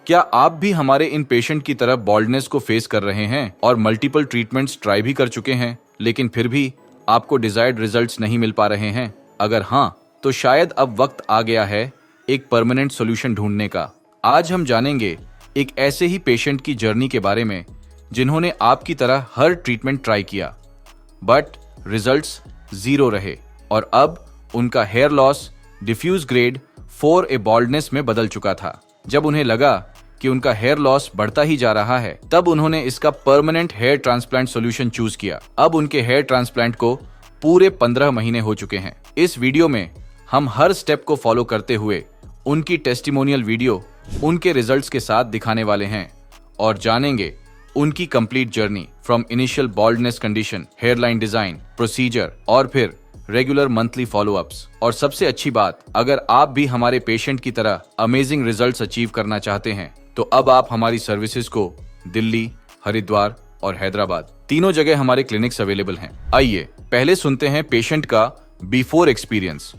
क्या आप भी हमारे इन पेशेंट की तरह बॉल्डनेस को फेस कर रहे हैं और मल्टीपल ट्रीटमेंट्स ट्राई भी कर चुके हैं, लेकिन फिर भी आपको डिजायर्ड रिजल्ट्स नहीं मिल पा रहे हैं? अगर हाँ, तो शायद अब वक्त आ गया है एक परमानेंट सॉल्यूशन ढूंढने का। आज हम जानेंगे एक ऐसे ही पेशेंट की जर्नी के बारे में जिन्होंने आपकी तरह हर ट्रीटमेंट ट्राई किया, बट रिजल्ट्स जीरो रहे, और अब उनका hair loss diffuse grade 4A baldness में बदल चुका था। जब उन्हें लगा कि उनका हेयर लॉस बढ़ता ही जा रहा है, तब उन्होंने इसका permanent hair transplant solution choose किया। अब उनके हेयर ट्रांसप्लांट को पूरे 15 महीने हो चुके हैं। इस वीडियो में हम हर स्टेप को फॉलो करते हुए उनकी टेस्टिमोनियल वीडियो उनके रिजल्ट्स के साथ दिखाने वाले हैं और जानेंगे उनकी complete journey from initial baldness condition, hairline design, procedure और फिर रेगुलर मंथली फॉलोअप्स। और सबसे अच्छी बात, अगर आप भी हमारे पेशेंट की तरह अमेजिंग रिजल्ट्स अचीव करना चाहते हैं, तो अब आप हमारी सर्विसेज को दिल्ली, हरिद्वार और हैदराबाद तीनों जगह हमारे क्लिनिक्स अवेलेबल हैं। आइए पहले सुनते हैं पेशेंट का बिफोर एक्सपीरियंस,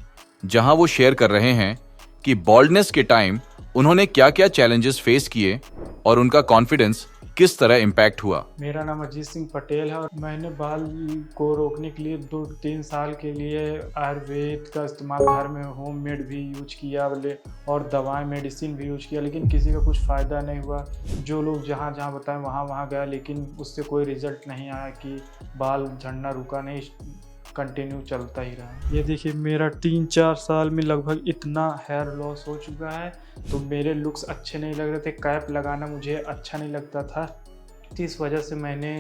जहां वो शेयर कर रहे हैं कि बॉल्डनेस के टाइम उन्होंने क्या क्या चैलेंजेस फेस किए और उनका कॉन्फिडेंस किस तरह इम्पैक्ट हुआ। मेरा नाम अजीत सिंह पटेल है और मैंने बाल को रोकने के लिए 2-3 साल के लिए आयुर्वेद का इस्तेमाल घर में होममेड भी यूज किया बोले, और दवाएं मेडिसिन भी यूज किया, लेकिन किसी का कुछ फ़ायदा नहीं हुआ। जो लोग जहाँ जहाँ बताएं वहाँ वहाँ गया, लेकिन उससे कोई रिजल्ट नहीं आया कि बाल झड़ना रुका नहीं, कंटिन्यू चलता ही रहा। ये देखिए, मेरा 3-4 साल में लगभग इतना हेयर लॉस हो चुका है। तो मेरे लुक्स अच्छे नहीं लग रहे थे, कैप लगाना मुझे अच्छा नहीं लगता था। तो इस वजह से मैंने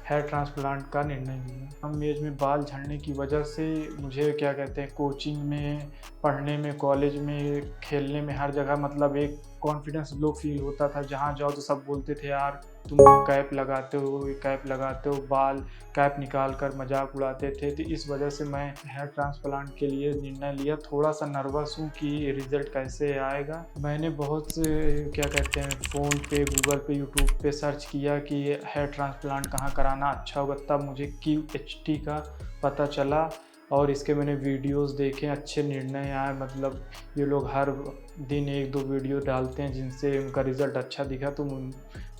हेयर ट्रांसप्लांट का निर्णय लिया। कम एज में बाल झड़ने की वजह से मुझे क्या कहते हैं, कोचिंग में, पढ़ने में, कॉलेज में, खेलने में, हर जगह मतलब एक कॉन्फिडेंस लो फील होता था। जहाँ जाओ तो सब बोलते थे, यार तुम कैप लगाते हो, ये कैप लगाते हो, बाल कैप निकाल कर मजाक उड़ाते थे। तो इस वजह से मैं हेयर ट्रांसप्लांट के लिए निर्णय लिया। थोड़ा सा नर्वस हूँ कि रिजल्ट कैसे आएगा। मैंने बहुत से क्या कहते हैं, फ़ोन पे, गूगल पे, यूट्यूब पे सर्च किया कि हेयर ट्रांसप्लांट कहाँ कराना अच्छा होगा। तब मुझे QHT का पता चला और इसके मैंने वीडियोस देखे, अच्छे निर्णय आए। मतलब ये लोग हर दिन 1-2 वीडियो डालते हैं जिनसे उनका रिज़ल्ट अच्छा दिखा, तो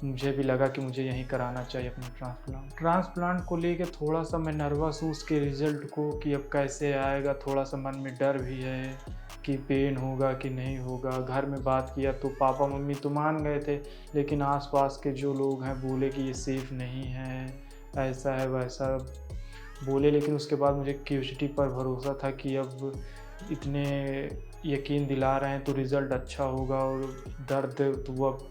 मुझे भी लगा कि मुझे यही कराना चाहिए अपना ट्रांसप्लांट को लेके थोड़ा सा मैं नर्वस हूँ उसके रिज़ल्ट को, कि अब कैसे आएगा। थोड़ा सा मन में डर भी है कि पेन होगा कि नहीं होगा। घर में बात किया तो पापा मम्मी तो मान गए थे, लेकिन आसपास के जो लोग हैं बोले कि ये सेफ़ नहीं है, ऐसा है वैसा बोले। लेकिन उसके बाद मुझे QHT पर भरोसा था कि अब इतने यकीन दिला रहे हैं तो रिज़ल्ट अच्छा होगा, और दर्द तो अब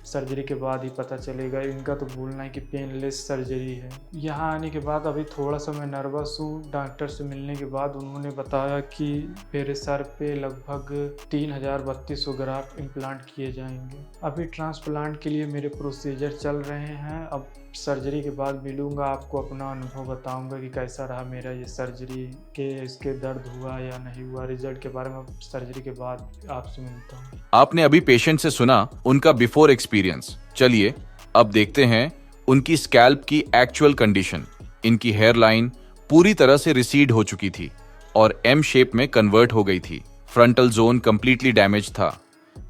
सर्जरी के बाद ही पता चलेगा। इनका तो बोलना है कि पेनलेस सर्जरी है। यहाँ आने के बाद अभी थोड़ा सा मैं नर्वस हूँ। डॉक्टर से मिलने के बाद उन्होंने बताया कि मेरे सर पे लगभग 3000-3200 ग्राफ्ट इम्प्लांट किए जाएंगे। अभी ट्रांसप्लांट के लिए मेरे प्रोसीजर चल रहे हैं। अब सर्जरी के बाद मिलूंगा, आपको अपना अनुभव बताऊंगा कि कैसा रहा मेरा ये सर्जरी, के इसके दर्द हुआ या नहीं हुआ। रिजल्ट के बारे में सर्जरी के बाद आपसे मिलता हूँ। आपने अभी पेशेंट से सुना उनका बिफोर एक्सपीरियंस। चलिए अब देखते हैं उनकी स्कैल्प की एक्चुअल कंडीशन। इनकी हेयर लाइन पूरी तरह से रिसीड हो चुकी थी और M शेप में कन्वर्ट हो गई थी। फ्रंटल जोन कंप्लीटली डैमेज था।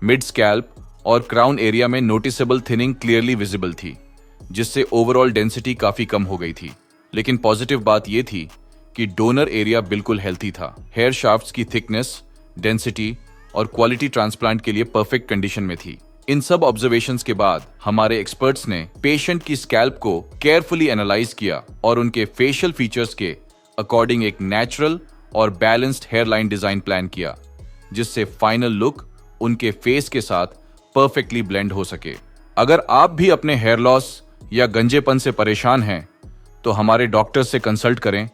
मिड स्कैल्प और क्राउन एरिया में नोटिसेबल थिनिंग क्लियरली विजिबल थी, जिससे ओवरऑल डेंसिटी काफी कम हो गई थी। लेकिन पॉजिटिव बात यह थी कि डोनर एरिया बिल्कुल हेल्थी था। हेयर शाफ्ट्स की थिकनेस, डेंसिटी और क्वालिटी ट्रांसप्लांट के लिए परफेक्ट कंडीशन में थी। इन सब ऑब्जर्वेशंस के बाद हमारे एक्सपर्ट्स ने पेशेंट की स्कैल्प को केयरफुली एनालाइज किया और उनके फेशियल फीचर्स के अकॉर्डिंग एक नेचुरल और balanced hair line design plan किया, जिससे फाइनल लुक उनके फेस के साथ परफेक्टली ब्लेंड हो सके। अगर आप भी अपने हेयर लॉस या गंजेपन से परेशान हैं, तो हमारे डॉक्टर से कंसल्ट करें।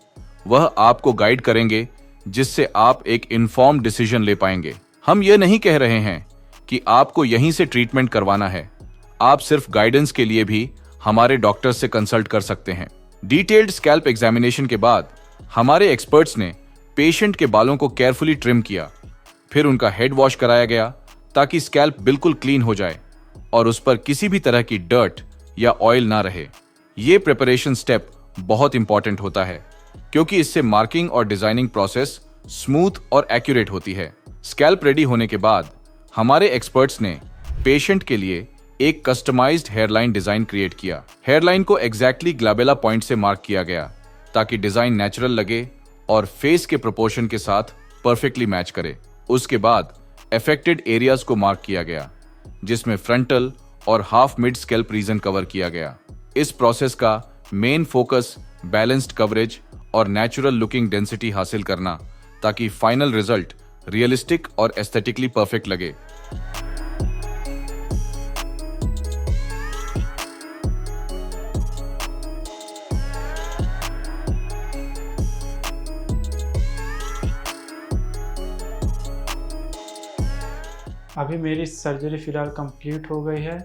वह आपको गाइड करेंगे, जिससे आप एक इन्फॉर्म्ड डिसीजन ले पाएंगे। हम ये नहीं कह रहे हैं कि आपको यहीं से ट्रीटमेंट करवाना है। आप सिर्फ गाइडेंस के लिए भी हमारे डॉक्टर से कंसल्ट कर सकते हैं। डिटेल्ड स्कैल्प एग्जामिनेशन के बाद हमारे एक्सपर्ट्स ने पेशेंट के बालों को केयरफुली ट्रिम किया, फिर उनका हेड वॉश कराया गया ताकि स्कैल्प बिल्कुल क्लीन हो जाए और उस पर किसी भी तरह की डर्ट या ऑयल ना रहे। ये प्रिपरेशन स्टेप बहुत इंपॉर्टेंट होता है, क्योंकि इससे मार्किंग और डिजाइनिंग प्रोसेस स्मूथ और एक्यूरेट होती है। स्कैल्प रेडी होने के बाद हमारे एक्सपर्ट्स ने पेशेंट के लिए एक कस्टमाइज्ड हेयरलाइन डिजाइन क्रिएट किया। हेयरलाइन को एग्जैक्टली ग्लैबेला पॉइंट से मार्क किया गया ताकि डिजाइन नेचुरल लगे और फेस के प्रोपोर्शन के साथ परफेक्टली मैच करे। उसके बाद अफेक्टेड एरियाज को मार्क किया गया, जिसमें फ्रंटल और half mid scalp region cover किया गया। इस प्रोसेस का मेन फोकस बैलेंस्ड कवरेज और नेचुरल लुकिंग डेंसिटी हासिल करना, ताकि फाइनल रिजल्ट रियलिस्टिक और एस्थेटिकली परफेक्ट लगे। अभी मेरी सर्जरी फ़िलहाल कंप्लीट हो गई है।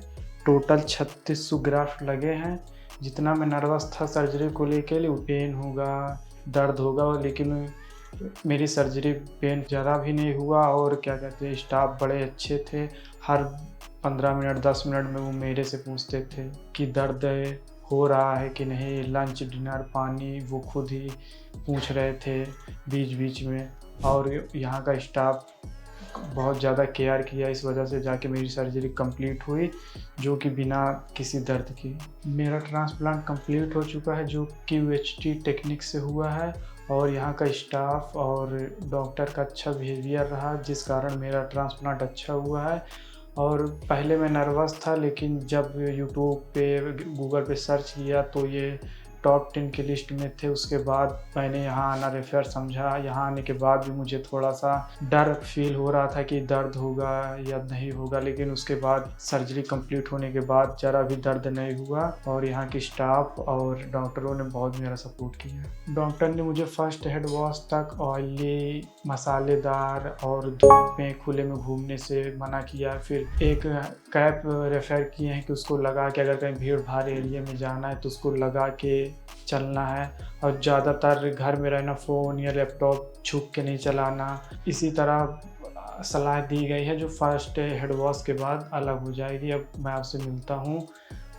टोटल 3600 ग्राफ्ट लगे हैं। जितना मैं नर्वस था सर्जरी को लेके, पेन होगा, दर्द होगा, लेकिन मेरी सर्जरी पेन ज़रा भी नहीं हुआ। और क्या कहते हैं, स्टाफ बड़े अच्छे थे। हर 15 मिनट 10 मिनट में वो मेरे से पूछते थे कि दर्द हो रहा है कि नहीं, लंच डिनर पानी वो खुद ही पूछ रहे थे बीच बीच में। और यहाँ का स्टाफ बहुत ज़्यादा केयर किया, इस वजह से जाके मेरी सर्जरी कंप्लीट हुई, जो कि बिना किसी दर्द की। मेरा ट्रांसप्लांट कंप्लीट हो चुका है, जो कि QHT टेक्निक से हुआ है। और यहाँ का स्टाफ और डॉक्टर का अच्छा बिहेवियर रहा, जिस कारण मेरा ट्रांसप्लांट अच्छा हुआ है। और पहले मैं नर्वस था, लेकिन जब यूट्यूब पे गूगल पे सर्च किया तो ये टॉप 10 की लिस्ट में थे। उसके बाद मैंने यहाँ आना रेफर समझा। यहाँ आने के बाद भी मुझे थोड़ा सा डर फील हो रहा था कि दर्द होगा या नहीं होगा, लेकिन उसके बाद सर्जरी कंप्लीट होने के बाद ज़रा भी दर्द नहीं हुआ। और यहाँ के स्टाफ और डॉक्टरों ने बहुत मेरा सपोर्ट किया। डॉक्टर ने मुझे फर्स्ट हेड वॉश तक ऑयली, मसालेदार और धूप में खुले में घूमने से मना किया। फिर एक कैप रेफर किए हैं कि उसको लगा के अगर कहीं भीड़ भाड़ एरिया में जाना है तो उसको लगा के चलना है। और ज़्यादातर घर में रहना, फ़ोन या लैपटॉप छुप के नहीं चलाना। इसी तरह सलाह दी गई है, जो फर्स्ट हेड वॉश के बाद अलग हो जाएगी। अब मैं आपसे मिलता हूँ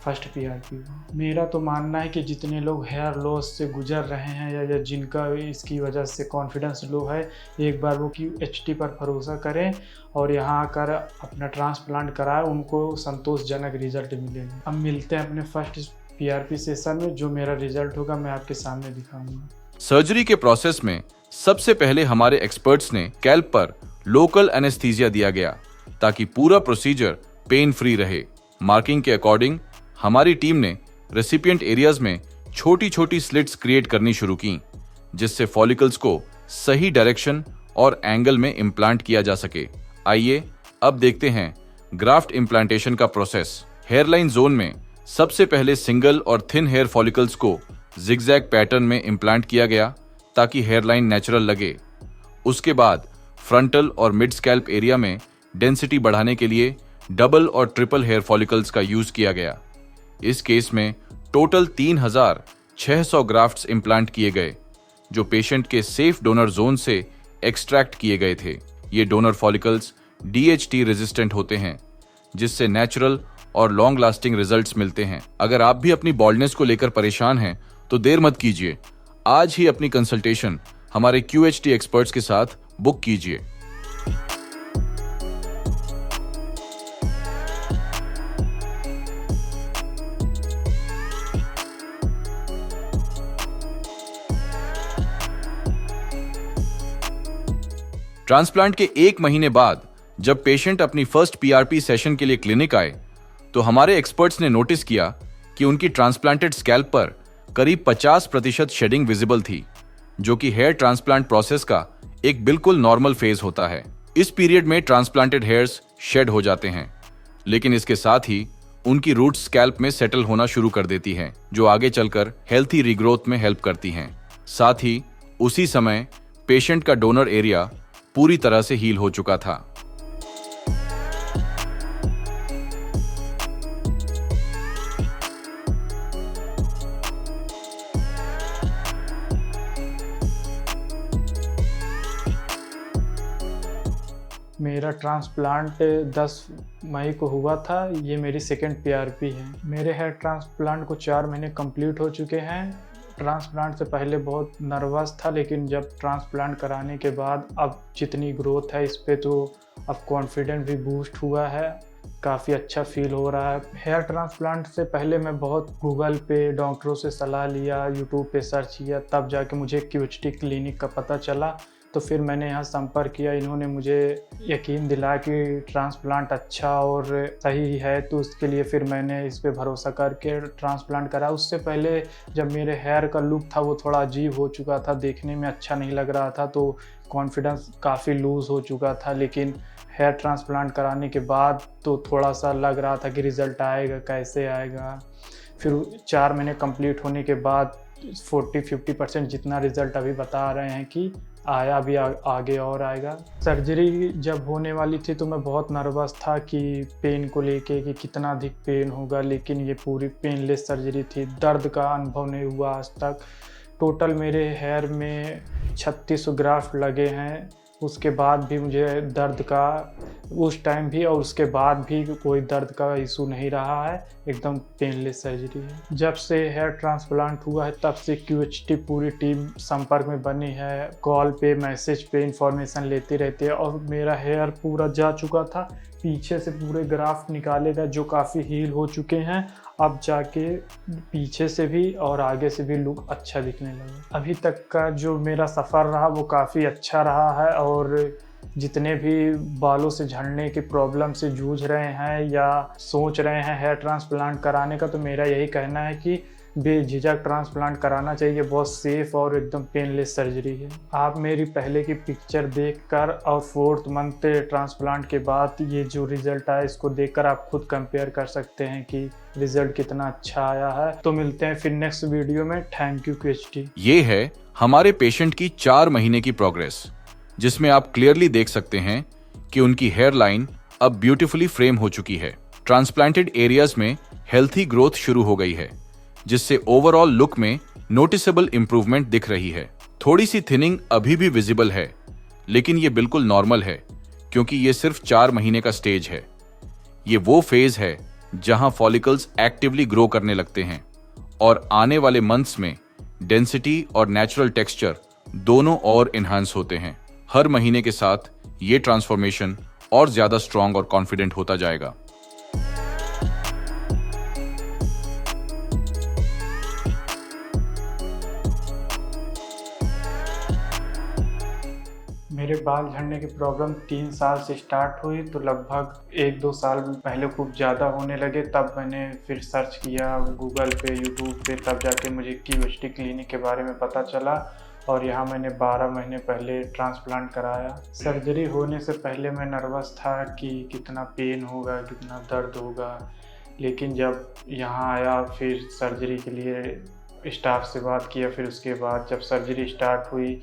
फर्स्ट PRP। मेरा तो मानना है कि जितने लोग हेयर लॉस से गुजर रहे हैं या जिनका इसकी वजह से कॉन्फिडेंस लो है, एक बार वो QHT पर भरोसा करें और यहाँ आकर अपना ट्रांसप्लांट कराएं, उनको संतोषजनक रिजल्ट मिलेगा। अब मिलते हैं अपने फर्स्ट PRP सेशन में। जो मेरा रिजल्ट होगा मैं आपके सामने दिखाऊंगा। सर्जरी के प्रोसेस में सबसे पहले हमारे एक्सपर्ट्स ने स्कैल्प पर लोकल एनेस्थीसिया दिया गया, ताकि पूरा प्रोसीजर पेन फ्री रहे। मार्किंग के अकॉर्डिंग हमारी टीम ने रेसिपिएंट एरियाज में छोटी छोटी स्लिट्स क्रिएट करनी शुरू की, जिससे फॉलिकल्स को सही डायरेक्शन और एंगल में इम्प्लांट किया जा सके। आइए अब देखते हैं ग्राफ्ट इम्प्लांटेशन का प्रोसेस। हेयरलाइन जोन में सबसे पहले सिंगल और थिन हेयर फॉलिकल्स को जिगजैग पैटर्न में इम्प्लांट किया गया, ताकि हेयरलाइन नेचुरल लगे। उसके बाद फ्रंटल और मिड स्कैल्प एरिया में डेंसिटी बढ़ाने के लिए डबल और ट्रिपल हेयर फॉलिकल्स का यूज किया गया। इस केस में टोटल 3600 ग्राफ्ट्स इम्प्लांट किए गए, जो पेशेंट के सेफ डोनर जोन से एक्सट्रैक्ट किए गए थे। ये डोनर फॉलिकल्स DHT रेजिस्टेंट होते हैं, जिससे नेचुरल और लॉन्ग लास्टिंग रिजल्ट्स मिलते हैं। अगर आप भी अपनी बॉल्डनेस को लेकर परेशान हैं तो देर मत कीजिए, आज ही अपनी कंसल्टेशन हमारे QHT एक्सपर्ट्स के साथ बुक कीजिए। ट्रांसप्लांट के 1 महीने बाद जब पेशेंट अपनी फर्स्ट PRP सेशन के लिए क्लिनिक आए, तो हमारे एक्सपर्ट्स ने नोटिस किया कि उनकी ट्रांसप्लांटेड स्कैल्प पर करीब 50% शेडिंग विजिबल थी, जो कि हेयर ट्रांसप्लांट प्रोसेस का एक बिल्कुल नॉर्मल फेज होता है। इस पीरियड में ट्रांसप्लांटेड हेयर्स शेड हो जाते हैं, लेकिन इसके साथ ही उनकी रूट्स स्कैल्प में सेटल होना शुरू कर देती हैं, जो आगे चलकर हेल्थी रीग्रोथ में हेल्प करती हैं। साथ ही उसी समय पेशेंट का डोनर एरिया पूरी तरह से हील हो चुका था। मेरा ट्रांसप्लांट 10 मई को हुआ था। ये मेरी सेकंड PRP है। मेरे हेयर ट्रांसप्लांट को 4 महीने कंप्लीट हो चुके हैं। ट्रांसप्लांट से पहले बहुत नर्वस था, लेकिन जब ट्रांसप्लांट कराने के बाद अब जितनी ग्रोथ है इस पे तो अब कॉन्फिडेंस भी बूस्ट हुआ है, काफ़ी अच्छा फील हो रहा है। हेयर ट्रांसप्लांट से पहले मैं बहुत गूगल पे डॉक्टरों से सलाह लिया, यूट्यूब पे सर्च किया, तब जाके मुझे क्यूएचटी क्लिनिक का पता चला। तो फिर मैंने यहाँ संपर्क किया, इन्होंने मुझे यकीन दिलाया कि ट्रांसप्लांट अच्छा और सही है, तो उसके लिए फिर मैंने इस पे भरोसा करके ट्रांसप्लांट करा। उससे पहले जब मेरे हेयर का लुक था वो थोड़ा अजीब हो चुका था, देखने में अच्छा नहीं लग रहा था, तो कॉन्फिडेंस काफ़ी लूज़ हो चुका था। लेकिन हेयर ट्रांसप्लांट कराने के बाद तो थोड़ा-सा लग रहा था कि रिज़ल्ट आएगा, कैसे आएगा। फिर 4 महीने कंप्लीट होने के बाद 40-50% जितना रिज़ल्ट अभी बता रहे हैं कि आया, अभी आगे और आएगा। सर्जरी जब होने वाली थी तो मैं बहुत नर्वस था कि पेन को लेके कि कितना अधिक पेन होगा, लेकिन ये पूरी पेनलेस सर्जरी थी। दर्द का अनुभव नहीं हुआ आज तक। टोटल मेरे हेयर में 36 ग्राफ्ट लगे हैं। उसके बाद भी मुझे दर्द का उस टाइम भी और उसके बाद भी कोई दर्द का इशू नहीं रहा है, एकदम पेनलेस सर्जरी है। जब से हेयर ट्रांसप्लांट हुआ है तब से क्यूएचटी पूरी टीम संपर्क में बनी है, कॉल पे मैसेज पे इंफॉर्मेशन लेती रहती है। और मेरा हेयर पूरा जा चुका था, पीछे से पूरे ग्राफ्ट निकाले गए जो काफ़ी हील हो चुके हैं। अब जाके पीछे से भी और आगे से भी लुक अच्छा दिखने लगा। अभी तक का जो मेरा सफ़र रहा वो काफ़ी अच्छा रहा है, और जितने भी बालों से झड़ने की प्रॉब्लम से जूझ रहे हैं या सोच रहे हैं हेयर ट्रांसप्लांट कराने का, तो मेरा यही कहना है कि बेझिझक ट्रांसप्लांट कराना चाहिए। बहुत सेफ़ और एकदम पेनलेस सर्जरी है। आप मेरी पहले की पिक्चर देखकर और 4th मंथ ट्रांसप्लांट के बाद ये जो रिज़ल्ट आया इसको देखकर आप खुद कंपेयर कर सकते हैं कि रिज़ल्ट कितना अच्छा आया है। तो मिलते हैं फिर नेक्स्ट वीडियो में। Thank you QHT. ये है हमारे पेशेंट की 4 महीने की प्रोग्रेस, जिसमें आप क्लियरली देख सकते हैं कि उनकी हेयर लाइन अब ब्यूटीफुली फ्रेम हो चुकी है। ट्रांसप्लांटेड एरियाज में हेल्थी ग्रोथ शुरू हो गई है, जिससे ओवरऑल लुक में नोटिसेबल इंप्रूवमेंट दिख रही है। थोड़ी सी थिनिंग अभी भी विजिबल है, लेकिन ये बिल्कुल नॉर्मल है, क्योंकि ये सिर्फ 4 महीने का स्टेज है। ये वो फेज है जहां फॉलिकल्स एक्टिवली ग्रो करने लगते हैं, और आने वाले मंथ्स में डेंसिटी और नेचुरल टेक्सचर दोनों और इन्हांस होते हैं। हर महीने के साथ ये ट्रांसफॉर्मेशन और ज्यादा स्ट्रांग और कॉन्फिडेंट होता जाएगा। मेरे बाल झड़ने की प्रॉब्लम 3 साल से स्टार्ट हुई, तो लगभग 1-2 साल पहले खूब ज़्यादा होने लगे। तब मैंने फिर सर्च किया गूगल पे, यूट्यूब पे, तब जाके मुझे क्यूएचटी क्लिनिक के बारे में पता चला, और यहाँ मैंने 12 महीने पहले ट्रांसप्लांट कराया। सर्जरी होने से पहले मैं नर्वस था कि कितना पेन होगा, कितना दर्द होगा, लेकिन जब यहाँ आया फिर सर्जरी के लिए स्टाफ से बात किया, फिर उसके बाद जब सर्जरी स्टार्ट हुई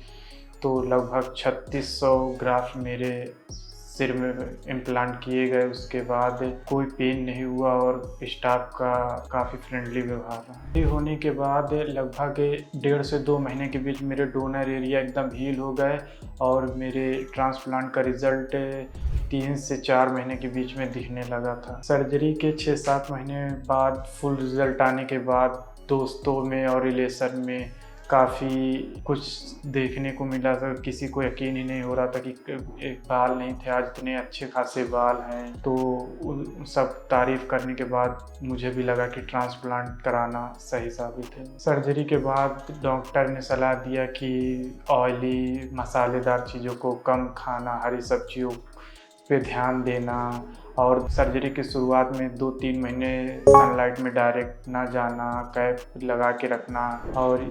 तो लगभग 3600 ग्राफ्ट मेरे सिर में इम्प्लांट किए गए। उसके बाद कोई पेन नहीं हुआ और स्टाफ का काफ़ी फ्रेंडली व्यवहार रहा। ये होने के बाद लगभग 1.5 से 2 महीने के बीच मेरे डोनर एरिया एकदम हील हो गए, और मेरे ट्रांसप्लांट का रिज़ल्ट 3 से 4 महीने के बीच में दिखने लगा था। सर्जरी के 6-7 महीने बाद फुल रिज़ल्ट आने के बाद दोस्तों में और रिलेशन में काफ़ी कुछ देखने को मिला था। किसी को यकीन ही नहीं हो रहा था कि एक बाल नहीं थे, आज इतने अच्छे खासे बाल हैं। तो सब तारीफ़ करने के बाद मुझे भी लगा कि ट्रांसप्लांट कराना सही साबित है। सर्जरी के बाद डॉक्टर ने सलाह दिया कि ऑयली मसालेदार चीज़ों को कम खाना, हरी सब्जियों पे ध्यान देना, और सर्जरी की शुरुआत में 2-3 महीने सनलाइट में डायरेक्ट ना जाना, कैप लगा के रखना, और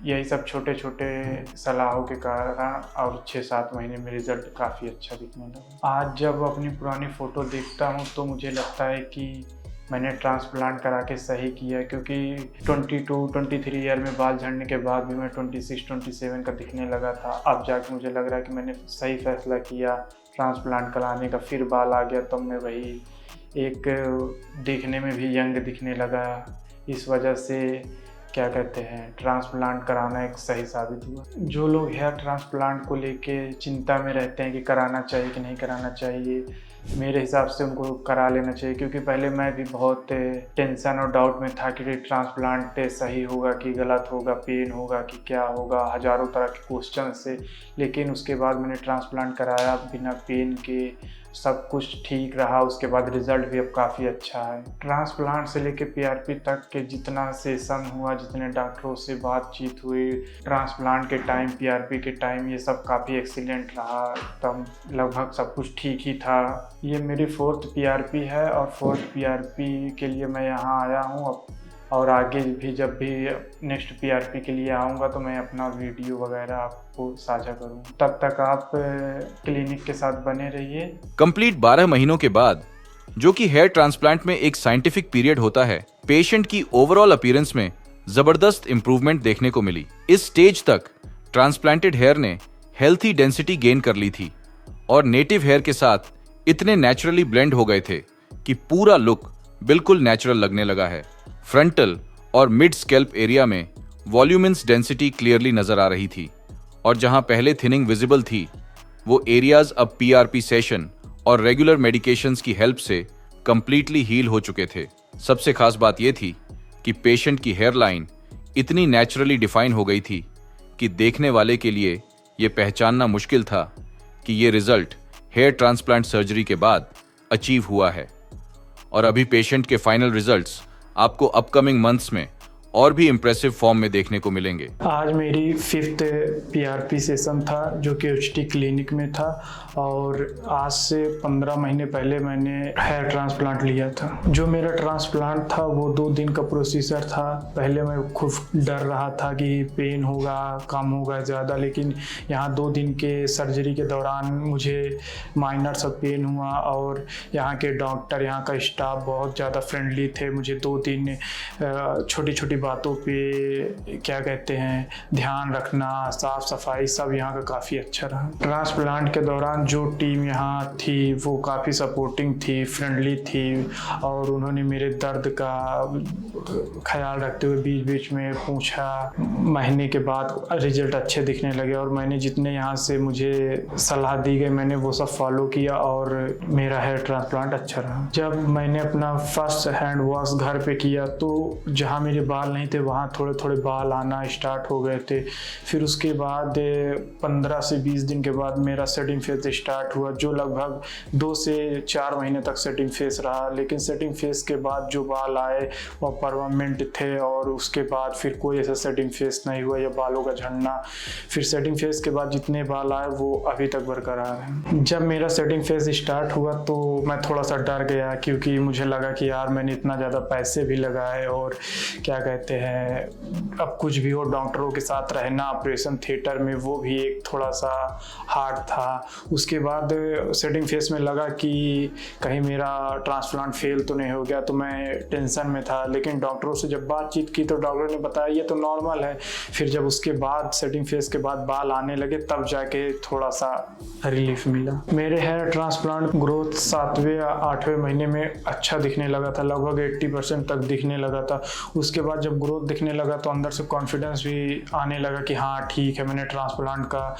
यही सब छोटे छोटे सलाहों के कारण और 6-7 महीने में रिज़ल्ट काफ़ी अच्छा दिखने लगा। आज जब अपनी पुरानी फ़ोटो देखता हूँ तो मुझे लगता है कि मैंने ट्रांसप्लांट करा के सही किया, क्योंकि 22-23 ईयर में बाल झड़ने के बाद भी मैं 26-27 का दिखने लगा था। अब जाके मुझे लग रहा है कि मैंने सही फैसला किया ट्रांसप्लांट कराने का। फिर बाल आ गया तो मैं वही एक दिखने में भी यंग दिखने लगा। इस वजह से क्या कहते हैं, ट्रांसप्लांट कराना एक सही साबित हुआ। जो लोग हेयर ट्रांसप्लांट को लेके चिंता में रहते हैं कि कराना चाहिए कि नहीं कराना चाहिए, मेरे हिसाब से उनको करा लेना चाहिए, क्योंकि पहले मैं भी बहुत टेंशन और डाउट में था कि ट्रांसप्लांट सही होगा कि गलत होगा, पेन होगा कि क्या होगा, हज़ारों तरह के क्वेश्चन से। लेकिन उसके बाद मैंने ट्रांसप्लांट कराया बिना पेन के, सब कुछ ठीक रहा। उसके बाद रिजल्ट भी अब काफ़ी अच्छा है। ट्रांसप्लांट से लेके पीआरपी तक के जितना सेशन हुआ, जितने डॉक्टरों से बातचीत हुई, ट्रांसप्लांट के टाइम, पीआरपी के टाइम, ये सब काफ़ी एक्सीलेंट रहा। तब लगभग सब कुछ ठीक ही था। ये मेरी 4th पीआरपी है और 4th पीआरपी के लिए मैं यहाँ आया हूँ। और आगे भी जब भी नेक्स्ट पीआरपी के लिए आऊँगा तो मैं अपना वीडियो वगैरह आपको साझा करूँ। तब तक आप क्लिनिक के साथ बने रहिए। कंप्लीट 12 महीनों के बाद, जो कि हेयर ट्रांसप्लांट में एक साइंटिफिक पीरियड होता है, पेशेंट की ओवरऑल अपीयरेंस में जबरदस्त इंप्रूवमेंट देखने को मिली। इस स्टेज तक ट्रांसप्लांटेड हेयर ने हेल्थी डेंसिटी गेन कर ली थी और नेटिव हेयर के साथ इतने नेचुरली ब्लेंड हो गए थे कि पूरा लुक बिल्कुल नेचुरल लगने लगा है। फ्रंटल और मिड स्कैल्प एरिया में वॉल्यूमिन्स डेंसिटी क्लियरली नजर आ रही थी और जहां पहले थिनिंग विजिबल थी, वो एरियाज अब पीआरपी सेशन और रेगुलर मेडिकेशंस की हेल्प से कंप्लीटली हील हो चुके थे। सबसे खास बात यह थी कि पेशेंट की हेयर लाइन इतनी नेचुरली डिफाइन हो गई थी कि देखने वाले के लिए यह पहचानना मुश्किल था कि ये रिजल्ट हेयर ट्रांसप्लांट सर्जरी के बाद अचीव हुआ है। और अभी पेशेंट के फाइनल रिजल्ट्स आपको अपकमिंग मंथ्स में और भी इम्प्रेसिव फॉर्म में देखने को मिलेंगे। आज मेरी 5th पीआरपी सेशन था जो कि एचटी क्लिनिक में था और आज से 15 महीने पहले मैंने हेयर ट्रांसप्लांट लिया था। जो मेरा ट्रांसप्लांट था वो 2 दिन का प्रोसीजर था। पहले मैं खूब डर रहा था कि पेन होगा, कम होगा, ज़्यादा, लेकिन यहाँ 2 दिन के सर्जरी के दौरान मुझे माइनर सा पेन हुआ और यहाँ के डॉक्टर, यहाँ का स्टाफ बहुत ज़्यादा फ्रेंडली थे। मुझे 2 दिन छोटी छोटी बातों पे क्या कहते हैं ध्यान रखना, साफ सफाई, सब यहाँ का काफ़ी अच्छा रहा। ट्रांसप्लांट के दौरान जो टीम यहाँ थी वो काफ़ी सपोर्टिंग थी, फ्रेंडली थी और उन्होंने मेरे दर्द का ख्याल रखते हुए बीच बीच में पूछा। महीने के बाद रिजल्ट अच्छे दिखने लगे और मैंने जितने यहाँ से मुझे सलाह दी गई मैंने वो सब फॉलो किया और मेरा हेयर ट्रांसप्लांट अच्छा रहा। जब मैंने अपना फर्स्ट हैंड वॉश घर पे किया तो जहाँ मेरे बाल नहीं थे वहाँ थोड़े थोड़े बाल आना स्टार्ट हो गए थे। फिर उसके बाद 15 से 20 दिन के बाद मेरा सेटिंग फेज स्टार्ट हुआ, जो लगभग 2 से 4 महीने तक सेटिंग फेज रहा। लेकिन सेटिंग फेज के बाद जो बाल आए वो परमानेंट थे और उसके बाद फिर कोई ऐसा सेटिंग फेज नहीं हुआ या बालों का झड़ना। फिर सेटिंग फेज के बाद जितने बाल आए वो अभी तक बरकरार हैं। जब मेरा सेटिंग फेज स्टार्ट हुआ तो मैं थोड़ा सा डर गया क्योंकि मुझे लगा कि यार मैंने इतना ज़्यादा पैसे भी लगाए और क्या कहते हैं, अब कुछ भी हो डॉक्टरों के साथ रहना ऑपरेशन थिएटर में वो भी एक थोड़ा सा हार्ड था। उसके बाद सेटिंग फेज में लगा कि कहीं मेरा ट्रांसप्लांट फेल तो नहीं हो गया, तो मैं टेंशन में था। लेकिन डॉक्टरों से जब बातचीत की तो डॉक्टर ने बताया ये तो नॉर्मल है। फिर जब उसके बाद सेटिंग फेज के बाद बाल आने लगे तब जाके थोड़ा सा रिलीफ मिला। मेरे हेयर ट्रांसप्लांट ग्रोथ 7वें या 8वें महीने में अच्छा दिखने लगा था, लगभग 80% तक दिखने लगा था। उसके बाद जब ग्रोथ दिखने लगा तो अंदर से कॉन्फिडेंस भी आने लगा कि हाँ ठीक है, मैंने ट्रांसप्लांट का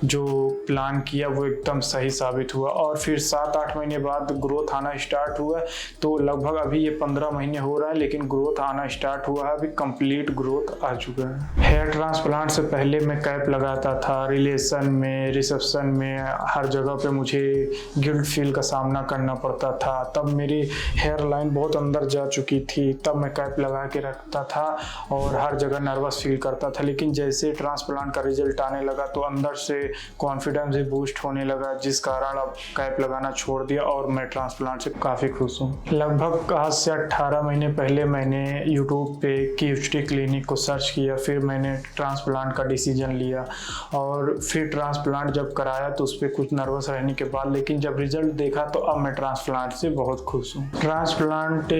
जो प्लान किया वो एकदम सही साबित हुआ। और फिर 7-8 महीने बाद ग्रोथ आना स्टार्ट हुआ, तो लगभग अभी ये 15 महीने हो रहा है लेकिन ग्रोथ आना स्टार्ट हुआ है, अभी कंप्लीट ग्रोथ आ चुका है। हेयर ट्रांसप्लांट से पहले मैं कैप लगाता था, रिलेशन में, रिसेप्शन में, हर जगह पे मुझे गिल्ट फील का सामना करना पड़ता था। तब मेरी हेयर लाइन बहुत अंदर जा चुकी थी, तब मैं कैप लगा के रखता था और हर जगह नर्वस फील करता था। लेकिन जैसे ट्रांसप्लांट का रिजल्ट आने लगा तो अंदर से कॉन्फिडेंस भी बूस्ट होने लगा, जिस कारण अब कैप लगाना छोड़ दिया और मैं ट्रांसप्लांट से काफ़ी खुश हूँ। लगभग आज से 18 महीने पहले मैंने यूट्यूब पे QHT क्लिनिक को सर्च किया, फिर मैंने ट्रांसप्लांट का डिसीजन लिया और फिर ट्रांसप्लांट जब कराया तो उस पर कुछ नर्वस रहने के बाद, लेकिन जब रिजल्ट देखा तो अब मैं ट्रांसप्लांट से बहुत खुश हूँ। ट्रांसप्लांट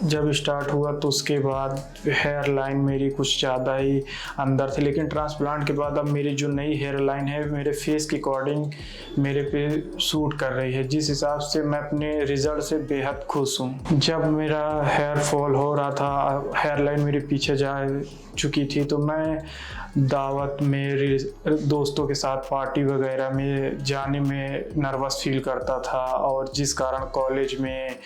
जब स्टार्ट हुआ तो उसके बाद हेयर लाइन मेरी कुछ ज़्यादा ही अंदर थी, लेकिन ट्रांसप्लांट के बाद अब मेरी जो नई हेयर लाइन है मेरे फेस के अकॉर्डिंग मेरे पे सूट कर रही है, जिस हिसाब से मैं अपने रिजल्ट से बेहद खुश हूँ। जब मेरा हेयर फॉल हो रहा था, हेयर लाइन मेरे पीछे जा चुकी थी, तो मैं दावत में, दोस्तों के साथ पार्टी वगैरह में जाने में नर्वस फील करता था और जिस कारण कॉलेज में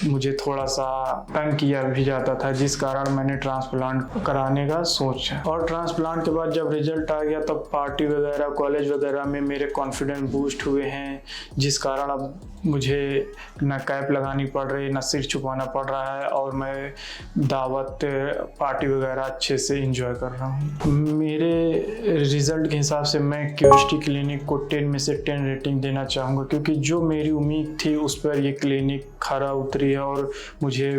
मुझे थोड़ा सा तंग किया भी जाता था, जिस कारण मैंने ट्रांसप्लांट कराने का सोचा। और ट्रांसप्लांट के बाद जब रिजल्ट आ गया तब पार्टी वगैरह, कॉलेज वगैरह में मेरे कॉन्फिडेंस बूस्ट हुए हैं, जिस कारण अब मुझे ना कैप लगानी पड़ रही, ना सिर छुपाना पड़ रहा है, और मैं दावत पार्टी वगैरह अच्छे से एंजॉय कर रहा हूँ। मेरे रिज़ल्ट के हिसाब से मैं क्यूएचटी क्लिनिक को 10 में से 10 रेटिंग देना चाहूँगा, क्योंकि जो मेरी उम्मीद थी उस पर ये क्लिनिक खरा उतरी है और मुझे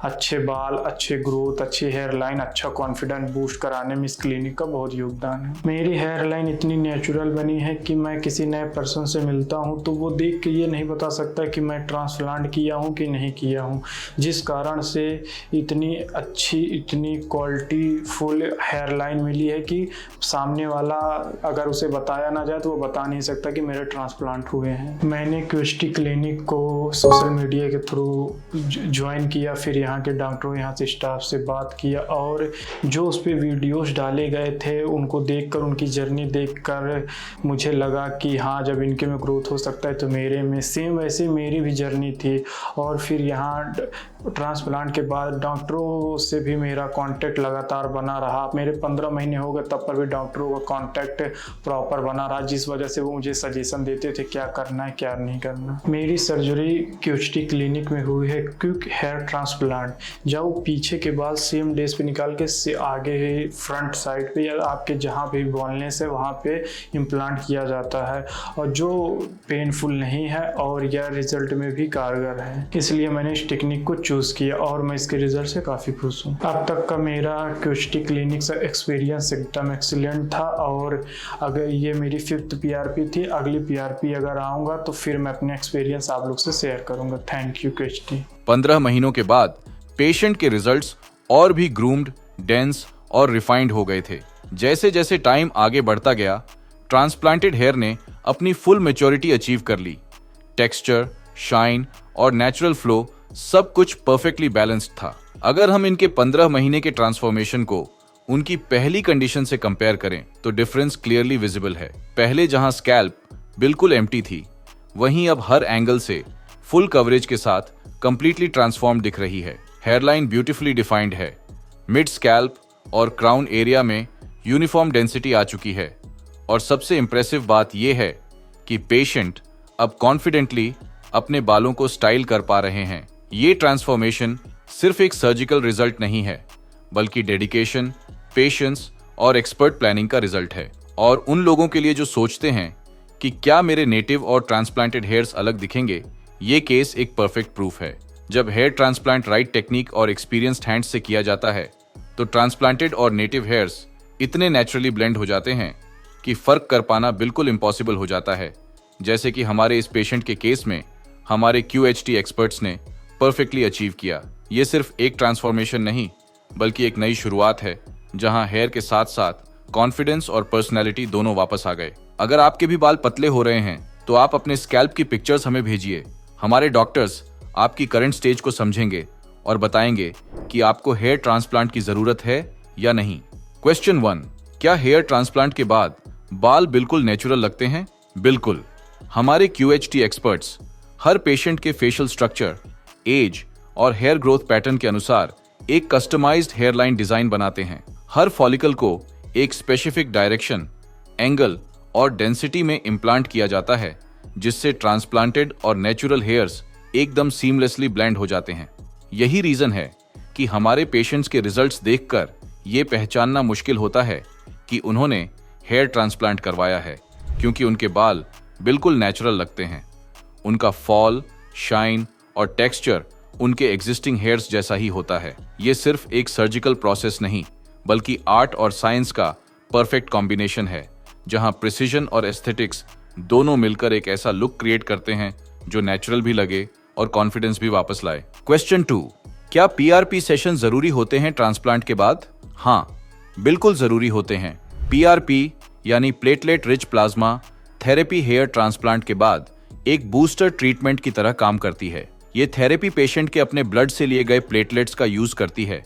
अच्छे बाल, अच्छे ग्रोथ, अच्छी हेयर लाइन, अच्छा कॉन्फिडेंस बूस्ट कराने में इस क्लिनिक का बहुत योगदान है। मेरी हेयर लाइन इतनी नेचुरल बनी है कि मैं किसी नए पर्सन से मिलता हूं तो वो देख के ये नहीं बता सकता कि मैं ट्रांसप्लांट किया हूं कि नहीं किया हूं, जिस कारण से इतनी अच्छी, इतनी क्वालिटी फुल हेयर लाइन मिली है कि सामने वाला अगर उसे बताया ना जाए तो वो बता नहीं सकता कि मेरे ट्रांसप्लांट हुए हैं। मैंने क्यूएचटी क्लिनिक को सोशल मीडिया के थ्रू ज्वाइन किया, फिर यहाँ के डॉक्टरों, यहाँ से स्टाफ से बात किया, और जो उस पर वीडियोस डाले गए थे उनको देखकर, उनकी जर्नी देखकर मुझे लगा कि हाँ, जब इनके में ग्रोथ हो सकता है तो मेरे में सेम वैसे मेरी भी जर्नी थी। और फिर यहाँ ट्रांसप्लांट के बाद डॉक्टरों से भी मेरा कांटेक्ट लगातार बना रहा। मेरे 15 महीने हो गए तब पर भी डॉक्टरों का कांटेक्ट प्रॉपर बना रहा, जिस वजह से वो मुझे सजेशन देते थे क्या करना है क्या नहीं करना। मेरी सर्जरी क्यूएचटी क्लिनिक में हुई है क्विक हेयर ट्रांसप्लांट, जब वो पीछे के बाल सेम डेज पे निकाल के आगे फ्रंट साइड पे या आपके जहाँ भी बोलनेस है वहाँ पे इम्प्लांट किया जाता है, और जो पेनफुल नहीं है और यह रिजल्ट में भी कारगर है। इसलिए मैंने इस टेक्निक को चूज़ किया और मैं इसके रिजल्ट से काफ़ी खुश हूँ। अब तक का मेरा क्यूएचटी क्लिनिक से एक्सपीरियंस एकदम एक्सीलेंट था, और अगर ये मेरी 5th PRP थी, अगली PRP अगर आऊँगा तो फिर मैं अपने एक्सपीरियंस आप लोग से शेयर करूँगा। Thank you क्यूएचटी। 15 महीनों के बाद पेशेंट के रिजल्ट्स और भी ग्रूम्ड, डेंस और रिफाइंड हो गए थे। जैसे जैसे टाइम आगे बढ़ता गया, ट्रांसप्लांटेड हेयर ने अपनी फुल मैच्योरिटी अचीव कर ली। टेक्सचर, शाइन और नेचुरल फ्लो सब कुछ परफेक्टली बैलेंस्ड था। अगर हम इनके 15 महीने के ट्रांसफॉर्मेशन को उनकी पहली कंडीशन से कंपेयर करें तो डिफरेंस क्लियरली विजिबल है। पहले जहां स्कैल्प बिल्कुल एम्प्टी थी, वहीं अब हर एंगल से फुल कवरेज के साथ कंप्लीटली ट्रांसफॉर्म दिख रही है। हेयरलाइन ब्यूटीफुली डिफाइंड है। मिड स्कैल्प और क्राउन एरिया में यूनिफॉर्म डेंसिटी आ चुकी है, और सबसे इंप्रेसिव बात यह है कि पेशेंट अब कॉन्फिडेंटली अपने बालों को स्टाइल कर पा रहे हैं। ये ट्रांसफॉर्मेशन सिर्फ एक सर्जिकल रिजल्ट नहीं है, बल्कि डेडिकेशन, पेशेंस और एक्सपर्ट प्लानिंग का रिजल्ट है। और उन लोगों के लिए जो सोचते हैं कि क्या मेरे नेटिव और ट्रांसप्लांटेड हेयर्स अलग दिखेंगे, ये केस एक परफेक्ट प्रूफ है। जब हेयर ट्रांसप्लांट राइट टेक्निक और एक्सपीरियंस्ड हैंड्स से किया जाता है तो ट्रांसप्लांटेड और नेटिव हेयर्स इतने नेचुरली ब्लेंड हो जाते हैं कि फर्क कर पाना बिल्कुल इम्पॉसिबल हो जाता है। जैसे कि हमारे इस पेशेंट के केस में हमारे क्यूएचटी एक्सपर्ट्स ने परफेक्टली अचीव किया। ये सिर्फ एक ट्रांसफॉर्मेशन नहीं, बल्कि एक नई शुरुआत है, जहां हेयर के साथ साथ कॉन्फिडेंस और पर्सनैलिटी दोनों वापस आ गए। अगर आपके भी बाल पतले हो रहे हैं तो आप अपने स्कैल्प की पिक्चर्स हमें भेजिए। हमारे डॉक्टर्स आपकी करंट स्टेज को समझेंगे और बताएंगे कि आपको हेयर ट्रांसप्लांट की जरूरत है या नहीं। क्वेश्चन 1, क्या हेयर ट्रांसप्लांट के बाद बाल बिल्कुल नेचुरल लगते हैं? बिल्कुल। हमारे क्यूएचटी एक्सपर्ट्स हर पेशेंट के फेशियल स्ट्रक्चर, एज और हेयर ग्रोथ पैटर्न के अनुसार एक कस्टमाइज्ड हेयर लाइन डिजाइन बनाते हैं। हर फॉलिकल को एक स्पेसिफिक डायरेक्शन, एंगल और डेंसिटी में इम्प्लांट किया जाता है, जिससे ट्रांसप्लांटेड और नेचुरल हेयर्स एकदम सीमलेसली ब्लेंड हो जाते हैं। यही रीजन है कि हमारे पेशेंट्स के रिजल्ट्स देखकर ये पहचानना मुश्किल होता है कि उन्होंने हेयर ट्रांसप्लांट करवाया है, क्योंकि उनके बाल बिल्कुल नेचुरल लगते हैं। उनका फॉल, शाइन और टेक्सचर उनके एग्जिस्टिंग हेयर्स जैसा ही होता है। ये सिर्फ एक सर्जिकल प्रोसेस नहीं, बल्कि आर्ट और साइंस का परफेक्ट कॉम्बिनेशन है, जहां प्रिसीजन और एस्थेटिक्स दोनों मिलकर एक ऐसा लुक क्रिएट करते हैं जो नेचुरल भी लगे और कॉन्फिडेंस भी वापस लाए। क्वेश्चन 2, क्या पीआरपी सेशन जरूरी होते हैं ट्रांसप्लांट के बाद? हाँ, बिल्कुल जरूरी होते हैं। पीआरपी यानी platelet rich plasma therapy hair transplant के बाद एक बूस्टर ट्रीटमेंट की तरह काम करती है। ये थेरेपी पेशेंट के अपने ब्लड से लिए गए प्लेटलेट्स का यूज करती है,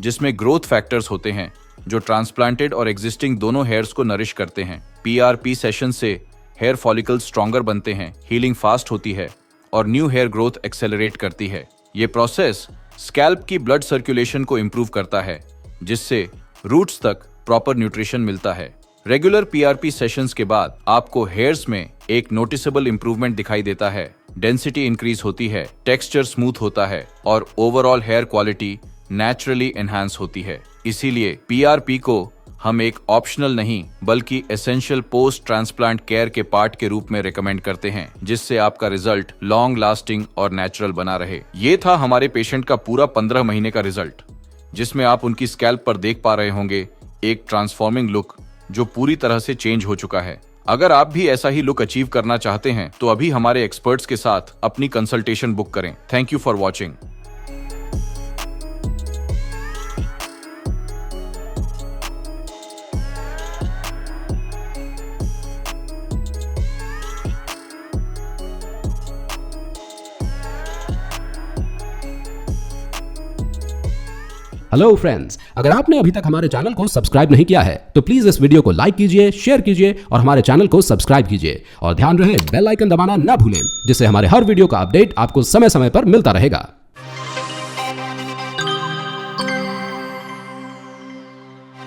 जिसमें ग्रोथ फैक्टर्स होते हैं जो ट्रांसप्लांटेड और एग्जिस्टिंग दोनों हेयर्स को नरिश करते हैं। पीआरपी सेशन से हेयर फॉलिकल्स स्ट्रॉन्गर बनते हैं, हीलिंग फास्ट होती है और न्यू हेयर ग्रोथ एक्सेलरेट करती है। ये प्रोसेस स्कैल्प की ब्लड सर्कुलेशन को इंप्रूव करता है, जिससे रूट्स तक प्रॉपर न्यूट्रिशन मिलता है। रेगुलर पीआरपी सेशंस के बाद आपको हेयर्स में एक नोटिसेबल इंप्रूवमेंट दिखाई देता है, डेंसिटी इंक्रीज होती है, टेक्सचर स्मूथ होता है और overall hair quality naturally enhance होती है। इसीलिए PRP को हम एक ऑप्शनल नहीं बल्कि एसेंशियल पोस्ट ट्रांसप्लांट केयर के पार्ट के रूप में रिकमेंड करते हैं, जिससे आपका रिजल्ट लॉन्ग लास्टिंग और नेचुरल बना रहे। ये था हमारे पेशेंट का पूरा 15 महीने का रिजल्ट, जिसमें आप उनकी स्कैल्प पर देख पा रहे होंगे एक ट्रांसफॉर्मिंग लुक जो पूरी तरह से चेंज हो चुका है। अगर आप भी ऐसा ही लुक अचीव करना चाहते हैं तो अभी हमारे एक्सपर्ट्स के साथ अपनी कंसल्टेशन बुक करें। Thank you for watching. Hello friends, अगर आपने अभी तक हमारे चैनल को सब्सक्राइब नहीं किया है तो प्लीज इस वीडियो को लाइक कीजिए, शेयर कीजिए और हमारे चैनल को सब्सक्राइब कीजिए और ध्यान रहे बेल आइकन दबाना ना भूलें, जिससे हमारे हर वीडियो का अपडेट आपको समय समय पर मिलता रहेगा।